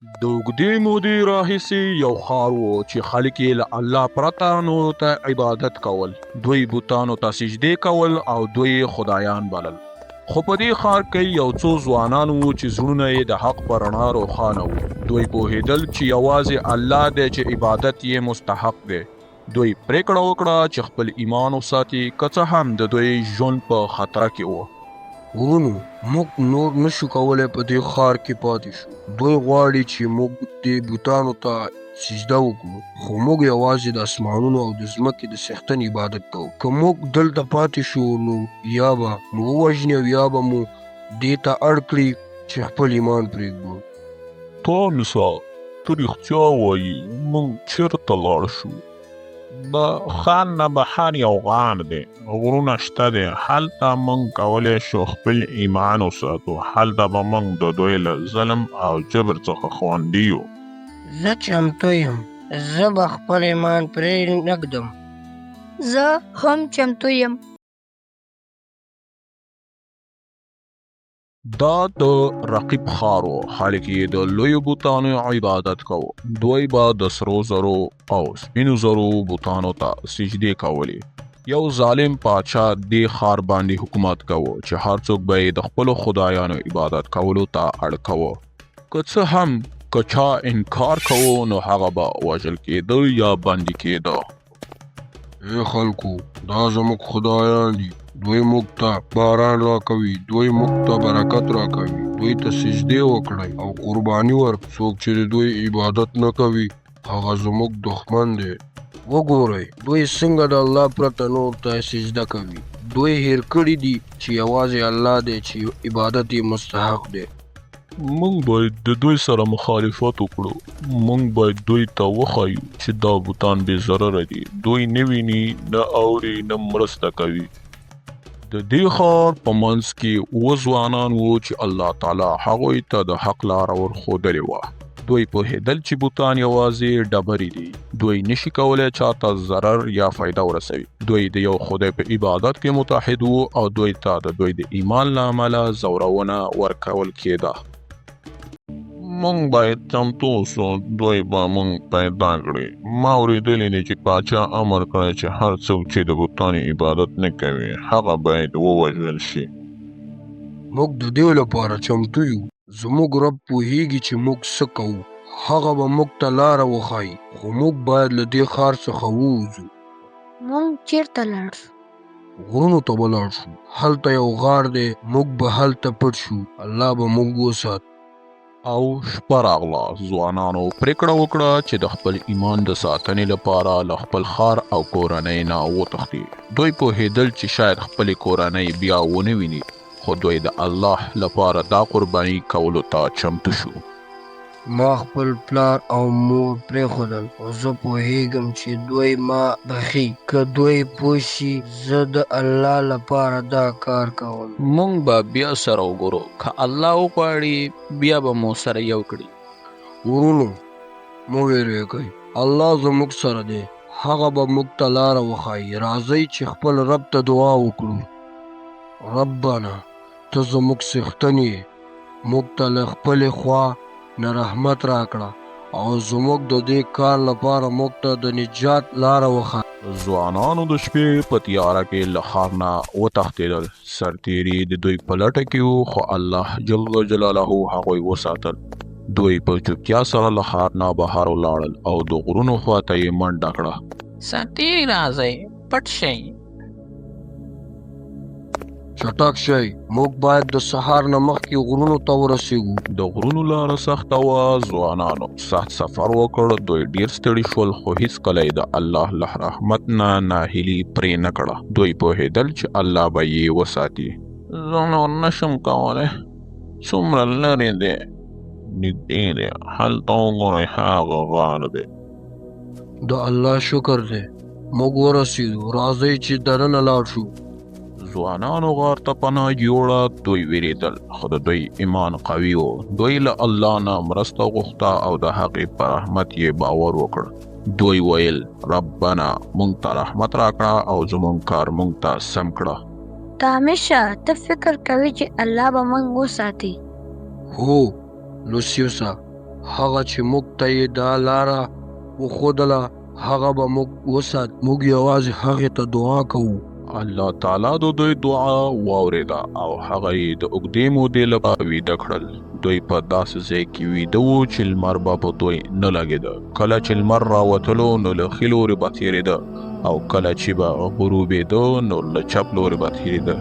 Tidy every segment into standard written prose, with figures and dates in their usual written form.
د اوږدې مودې راهیسې یو ښار و چې خلک یې له الله پرته نورو ته عبادت کول. دوی بوتانو ته سجدې کول او دوی یې خدایان بلل. خو په دې ښار کې یو څو ځوانان وو چې زړونه یې د حق په رڼا روښانه وو. دوی پوهېدل چې یوازې الله دی چې عبادت یې مستحق دی. دوی پریکړه وکړه چې خپل ایمان وساتي که څه هم د دوی ژوند په خطر کې و. ورونو موږ نور نشو کولی په دې ښار کې پاتې شو. دوی غواړي چې موږ دې بوتانو ته سجده وکړو، خو موږ یوازې د اسمانونو او د ځمکې د څښتن عبادت کوو. که موږ دلته پاتې شو نو یا به مو ووژني او یا به مو دې ته اړ کړي چې خپل ایمان پرېږدو. تا نسا ته رښتیا وایي، موږ چېرته لاړ شو؟ د ښار نه بهر یو غار دی، غرونه شته دی، هلته موږ کولی شو خپل ایمان وساتو. هلته به موږ د دوی له ظلم او جبر څخه خوندي یو. زه چمتو یم، زه به خپل ایمان پرې نږدم. زه هم چمتو یم. دا د رقیب ښار و. خلک یې د لویو بوتانو عبادت کوو. دوی به د سرو زرو او سپینو زرو بوتانو ته سجدې کولې. یو ظالم پاچا دې ښار باندې حکومت کوو چې هر څوک به یې د خپلو خدایانو عبادت کولو ته اړ کوو. که څه هم که چا انکار کوو نو هغه به وژل کېده یا بندي کېده. ای خلکو، دا زموږ خدایان دي. دوی موږ ته باران راکوي، دوی موږ ته برکت راکوي. دوی ته سجدې وکړئ او قرباني ورکړئ. څوک چې د دوی عبادت نه کوي هغه زموږ دښمن دی. وګورئ دوی څنګه د الله پرته نور ته سجده کوي. دوی هیر کړي دي چې یوازې الله دی چې عبادت یې مستحق دی. موږ باید د دوی سره مخالفت وکړو. موږ باید دوی ته وښایو چې دا بوتان بې ضرره دي. دوی نه ویني، نه اوري، نه مرسته کوي. د دې ښار په منځ کې اووه ځوانان وو چې الله تعالی هغوی ته د حق لاره ورښودلې وه. دوی پوهېدل چې بوتان یوازې ډبرې دي. دوی نشي کولی چاته ضرر یا فایده ورسوي. دوی د یو خدای په عبادت کې متحد وو او دوی ته د دوی د ایمان له امله زورونه ورکول کېده. موږ باید چمتو اوسو، دوی به موږ پیدا کړي. ما اورېدلی دی چې پاچا امر کړی چې هر څوک چې د بوتانو عبادت نه کوي هغه باید ووژل شي. موږ د دې لپاره چمتو یو. زموږ رب پوهیږي چې موږ څه کوو. هغه به موږ ته لاره وښایي، خو موږ باید له دې ښار څخه ووځو. موږ چیرته لاړ شو؟ غرونو ته به لاړ شو. هلته یو غار دی، موږ به هلته پټ شو. الله به موږ وساتي. او شپه راغله. ځوانانو پریکړه وکړه چې د خپل ایمان د ساتنې لپاره له خپل ښار او کورنۍ نه وتښتي. دوی پوهېدل چې شاید خپلې کورنۍ بیا ونه ویني، خو دوی د الله لپاره دا قرباني کولو ته چمتو شو. ما خپل پلار او مور پرېښودل، خو زه پوهېږم چې دوی ما بخي. که دوی پوه شي زه د الله لپاره دا کار کوم. موږ به بیا سره وګورو، که الله وغواړي بیا به مو سره یو کړي. ورونو مه ویرېږئ، الله زموږ سره دی. هغه به موږ ته لاره وښایي. راځئ چې خپل رب ته دعا وکړو. ربنا ته زموږ څښتن یې، موږ ته له خپلې خوا نه رحمت راکړه او زموږ د دې کار لپاره موږ ته د نجات لاره وښایه. ځوانانو د شپې په تیاره کې له ښار نه وتښتېدل. سرتېري د دوی په لټه کې وو، خو الله جل جلاله هغوی وساتل. دوی په چوپتیا سره له ښار نه بهر ولاړل او د غرونو خواته یې منډه کړه. سرتېري راځئ، پټ شئ. چټک شئ، موږ باید د سهار نه مخکې غرونو ته ورسېږو. د غرونو لاره سخته وه. ځوانانو سخت سفر وکړ. دوی ډیر ستړي شول، خو هیڅکله یې د الله له رحمت نه ناهیلي پرې نه کړه. دوی پوهېدل چې الله به یې وساتي. زه نور نشم کولی، څومره لرې دی؟ نږدې دی، هلته وګورئ، هغه غار دی. د الله شکر دی، موږ ورسېدو. راځئ چې دننه لاړ شو. ځوانانو غار ته پناه جوړه. دوی ویرېدل، خو د دوی ایمان قوي و. دوی له الله نه مرسته غوښته او د هغې په رحمت یې باور وکړ. دوی ویل ربنا مونږ ته رحمت راکړه او زمونږ کار مونږ ته سم کړه. ته همیشه ته فکر کوي چې الله به موږ وساتي. هو لوسیوسا، هغه چې موږ ته یې دا لاره وښودله هغه به موږ وسات. موږ یوازې هغې ته دعا کوو. الله تعالی د دوی دعا واورېده او هغه یې د اوږدې مودې لپاره ویده کړل. دوی په داسې ځای کې ویده وو چې لمر به په دوی نه لګېده. کله چې لمر راوتلو نو له ښي لورې به تېرېده او کله چې به غروبېده نو له چپ لورې به تېرېده.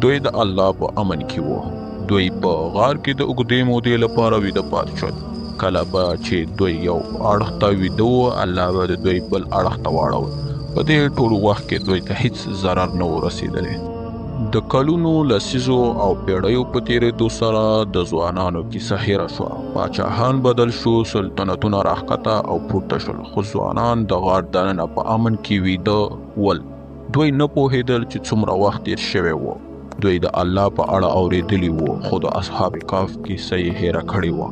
دوی د الله په امن کې وو. دوی په غار کې د اوږدې مودې لپاره ویده پاتې شول. کله به چې دوی یو اړخ ته ویده وو الله به د دوی بل اړخ ته واړول. په دې ټول وخت کې دوی ته هیڅ ضرر نه و رسېدلی. د کلونو لسیزو او پیړیو په تېرېدو سره د ځوانانو کیسه هېره شوه. پاچاهان بدل شو، سلطنتونه راښکته او پورته شول، خو ځوانان د غار دننه په امن کې ویده ول. دوی نه پوهېدل چې څومره وخت تېر شوی و. دوی د الله په اړه اورېدلي وو خو د اصحاب کهف کیسه یې هېره کړې وه.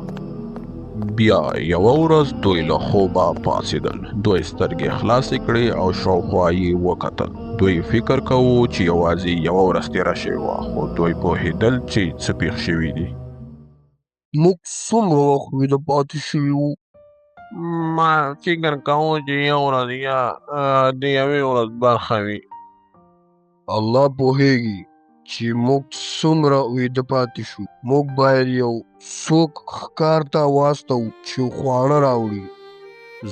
بیا یوه ورځ دوی له خوبه پاڅېدل. دوی سترګې خلاصې کړې او شاوخوا یې وکتل. دوی فکر کوو چې یوازې یوه ورځ تېره شوې وه خو دوی پوهېدل چې څه پېښ شوي دي. موږ څومره وخت ویده پاتې شوي وو؟ ما فکر کوم چې یو ورځ یا د یوې ورځ برخه وي. الله پوهېږي چې موږ څومره ویده پاتې شو. موږ باید یو څوک ښکار ته واستوو چې خواړه راوړي.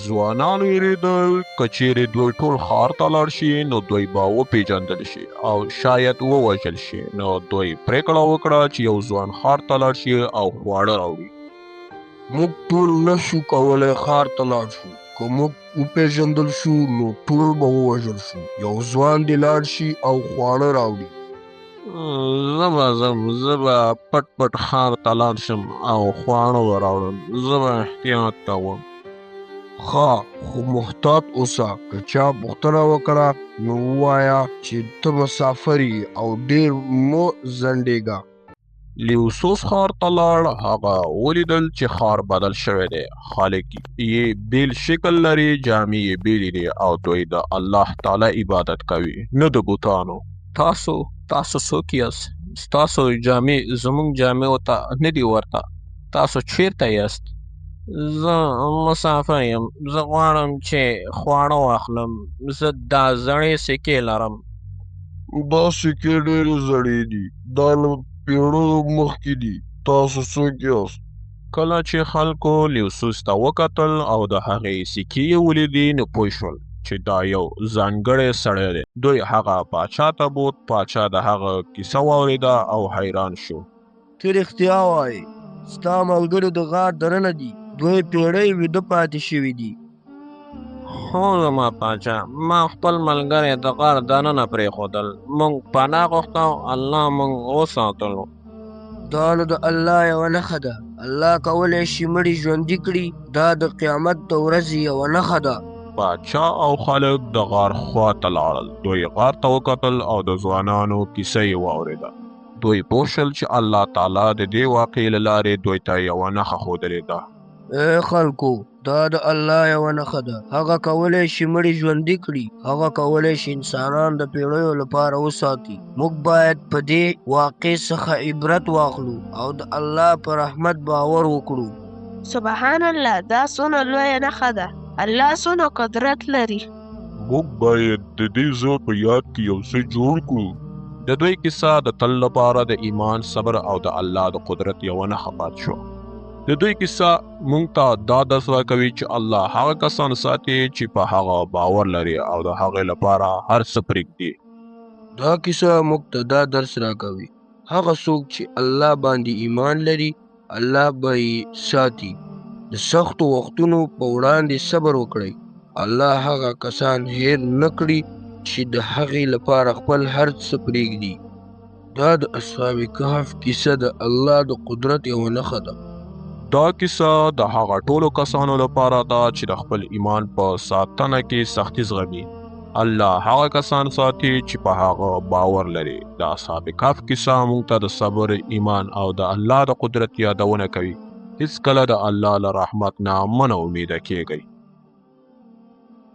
ځوانان ویرېدل که چیرې دوی ټول ښار ته لاړ شي نو دوی به وپېژندل شي او شاید ووژل شي. نو دوی پرېکړه وکړه چې یو ځوان ښار ته لاړ شي او خواړه راوړي. موږ ټول نشو کولی ښار ته لاړ شو. که موږ وپېژندل شو نو ټول به ووژل شو. یو ځوان دې لاړ شي او خواړه راوړي. زه به ځم، زه به پټ پټ ښار ته لاړ شم او خواړه به راوړم. زه به احتیاط کوم. ښه، خو محتاط اوسه. که چا پوښتنه وکړه نو ووایه چې ته مسافر یې او ډېر مه ځنډېږه. لیوسوس ښار ته لاړ. هغه ولیدل چې ښار بدل شوی دی. خلک یې بیل شکل لري، جامې یې بیلې دي او دوی د الله تعالی عبادت کوي نه د بوتانو. تاسو څوک یاست؟ ستاسو جامې زموږ جامې ته نه دي ورته. تاسو چیرته یاست؟ زه مسافر یم. زه غواړم چې خواړه واخلم. زه دا زړې سکې لرم. دا سکې ډېرې زړې دي. دا له پیړیو مخکې دي. تاسو څوک یاست؟ کله چې خلکو لیوسوس ته وکتل او د هغې سکې یې ولیدې نو پوه شول چې دا یو ځانګړی سړی دی. دوی هغه پاچا ته بوت. پاچا د هغه کیسه واورېده او حیران شو. ته رښتیا وایې، ستا ملګري د غار دننه دي. دوی پیړۍ ویده پاتې شوي دي. هو زما پاچا، ما خپل ملګری د غار دننه پرېښودل. موږ پناه غوښته، الله موږ وساتلو. دا نو د الله یوه نښه ده. الله کولی شي مړي ژوندي کړي. دا د قیامت د ورځې یوه نښه ده. پاچا او خلک د غار خوا ته لاړل. دوی غار ته وکتل او د ځوانانو کیسه یې واورېده. دوی پوه شول چې الله تعالی د دې واقعې له لارې دوی ته یوه نښه ښودلې ده. ای خلکو، دا د الله یوه نښه ده. هغه کولی شي مړي ژوندي کړي. هغه کولی شي انسانان د پیړیو لپاره وساتي. موږ باید په دې واقعې څخه عبرت واخلو او د الله په رحمت باور وکړو. سبحان الله، دا څونه لویه نښه ده. الله څونه قدرت لري. موږ باید د دې ځای په یاد کې یو څه جوړ کړو. د دوی کیسه د تل لپاره د ایمان، صبر او د الله د قدرت یوه نښه پاتې شوه. د دوی کیسه موږ ته دا درس راکوي چې الله هغه کسان ساتي چې په هغه باور لري او د هغې لپاره هر څه پرېږدي. دا کیسه موږ ته دا درس راکوي. هغه څوک چې الله باندې ایمان لري الله به یې ساتي. د سختو وختونو په وړاندې صبر وکړئ. الله هغه کسان هیر نه کړي چې د هغې لپاره خپل هر څه پرېږدي. دا د اصحاب کهف کیسه د الله د قدرت یوه نښه ده. دا کیسه د هغه ټولو کسانو لپاره ده چې د خپل ایمان په ساتنه کې سختي زغمي. الله هغه کسان ساتي چې په هغه باور لري. د اصحاب کهف کیسه موږ ته د صبر، ایمان او د الله د قدرت یادونه کوي. هیڅکله د الله له رحمت نه مه نا امیده کیږئ.